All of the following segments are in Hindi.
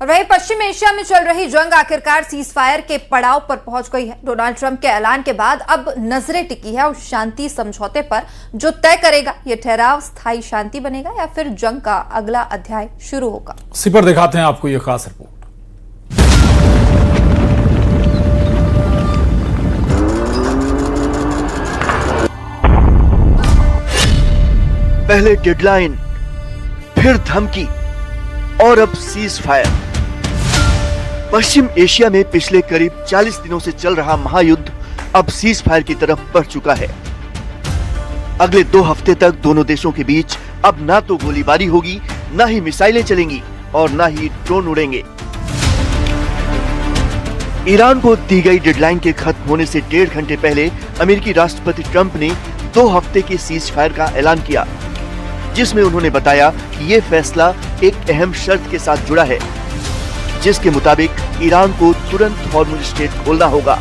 और वहीं पश्चिम एशिया में चल रही जंग आखिरकार सीज फायर के पड़ाव पर पहुंच गई है। डोनाल्ड ट्रंप के ऐलान के बाद अब नजरें टिकी है उस शांति समझौते पर जो तय करेगा ये ठहराव स्थायी शांति बनेगा या फिर जंग का अगला अध्याय शुरू होगा। इसी पर दिखाते हैं आपको ये खास रिपोर्ट। पहले डेडलाइन, फिर धमकी और अब सीज फायर। पश्चिम एशिया में पिछले करीब 40 दिनों से चल रहा महायुद्ध अब सीज फायर की तरफ बढ़ चुका है। अगले 2 हफ्ते तक दोनों देशों के बीच अब ना तो गोलीबारी होगी, ना ही मिसाइलें चलेंगी और ना ही ड्रोन उड़ेंगे। ईरान को दी गई डेडलाइन के खत्म होने से 1.5 घंटे पहले अमेरिकी राष्ट्रपति ट्रंप ने 2 हफ्ते के सीज फायर का ऐलान किया, जिसमें उन्होंने बताया कि ये फैसला एक अहम शर्त के साथ जुड़ा है, जिसके मुताबिक ईरान को तुरंत हॉर्मुज़ स्ट्रेट खोलना होगा।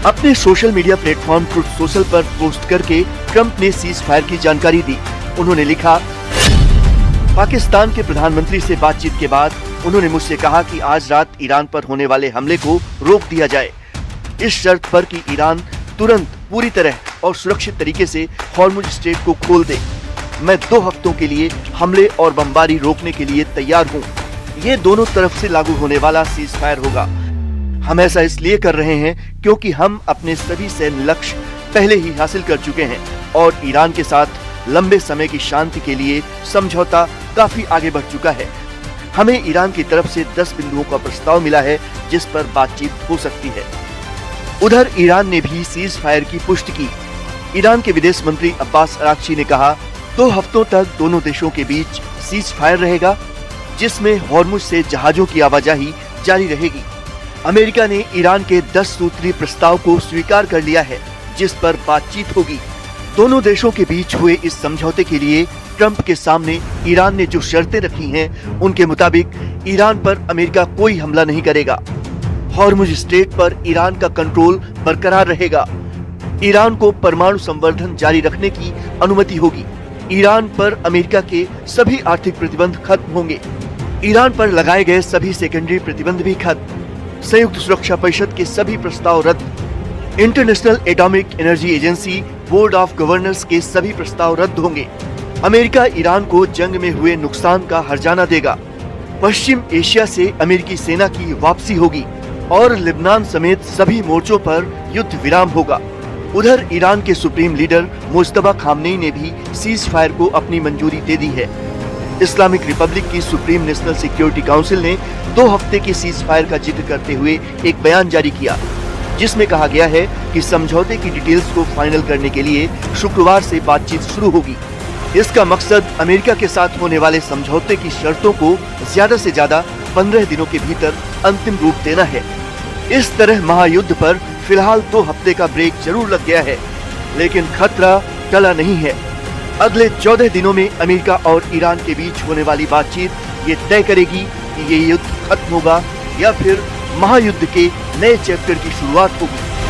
अपने social media platform truth social पर पोस्ट करके ट्रंप ने सीज फायर की जानकारी दी। उन्होंने लिखा, पाकिस्तान के प्रधानमंत्री से बातचीत के बाद उन्होंने मुझसे कहा कि आज रात ईरान पर होने वाले हमले को रोक दिया जाए, इस शर्त पर कि ईरान तुरंत पूरी तरह और सुरक्षित तरीके से हॉर्मुज़ स्ट्रेट को खोल दे। मैं 2 हफ्तों के लिए हमले और बमबारी रोकने के लिए तैयार हूँ। ये दोनों तरफ से लागू होने वाला सीज फायर होगा। हम ऐसा इसलिए कर रहे हैं क्योंकि हम अपने सभी सैन्य लक्ष्य पहले ही हासिल कर चुके हैं और ईरान के साथ लंबे समय की शांति के लिए समझौता काफी आगे बढ़ चुका है। हमें ईरान की तरफ से 10 बिंदुओं का प्रस्ताव मिला है जिस पर बातचीत हो सकती है। उधर ईरान ने भी सीज फायर की पुष्टि की। ईरान के विदेश मंत्री अब्बास अरागची ने कहा, 2 हफ्तों तक दोनों देशों के बीच सीज फायर रहेगा, जिसमें हॉर्मुज़ से जहाजों की आवाजाही जारी रहेगी। अमेरिका ने ईरान के 10 सूत्री प्रस्ताव को स्वीकार कर लिया है, जिस पर बातचीत होगी। दोनों देशों के बीच हुए इस समझौते के लिए ट्रंप के सामने ईरान ने जो शर्तें रखी हैं, उनके मुताबिक ईरान पर अमेरिका कोई हमला नहीं करेगा। हॉर्मुज़ स्ट्रेट पर ईरान का कंट्रोल बरकरार रहेगा। ईरान को परमाणु संवर्धन जारी रखने की अनुमति होगी। ईरान पर अमेरिका के सभी आर्थिक प्रतिबंध खत्म होंगे। ईरान पर लगाए गए सभी सेकेंडरी प्रतिबंध भी खत्म। संयुक्त सुरक्षा परिषद के सभी प्रस्ताव रद्द। International atomic energy agency board of governors के सभी प्रस्ताव रद्द होंगे। अमेरिका ईरान को जंग में हुए नुकसान का हर्जाना देगा। पश्चिम एशिया से अमेरिकी सेना की वापसी होगी और लेबनान समेत सभी मोर्चों पर युद्ध विराम होगा। उधर ईरान के सुप्रीम लीडर मुज्तबा खामनेई ने भी सीज फायर को अपनी मंजूरी दे दी है। इस्लामिक रिपब्लिक की सुप्रीम नेशनल सिक्योरिटी काउंसिल ने 2 हफ्ते के सीज फायर का जिक्र करते हुए एक बयान जारी किया, जिसमें कहा गया है कि समझौते की डिटेल्स को फाइनल करने के लिए शुक्रवार से बातचीत शुरू होगी। इसका मकसद अमेरिका के साथ होने वाले समझौते की शर्तों को ज्यादा से ज्यादा 15 दिनों के भीतर अंतिम रूप देना है। इस तरह महायुद्ध पर फिलहाल 2 हफ्ते का ब्रेक जरूर लग गया है, लेकिन खतरा टला नहीं है। अगले 14 दिनों में अमेरिका और ईरान के बीच होने वाली बातचीत ये तय करेगी कि ये युद्ध खत्म होगा या फिर महायुद्ध के नए चैप्टर की शुरुआत होगी।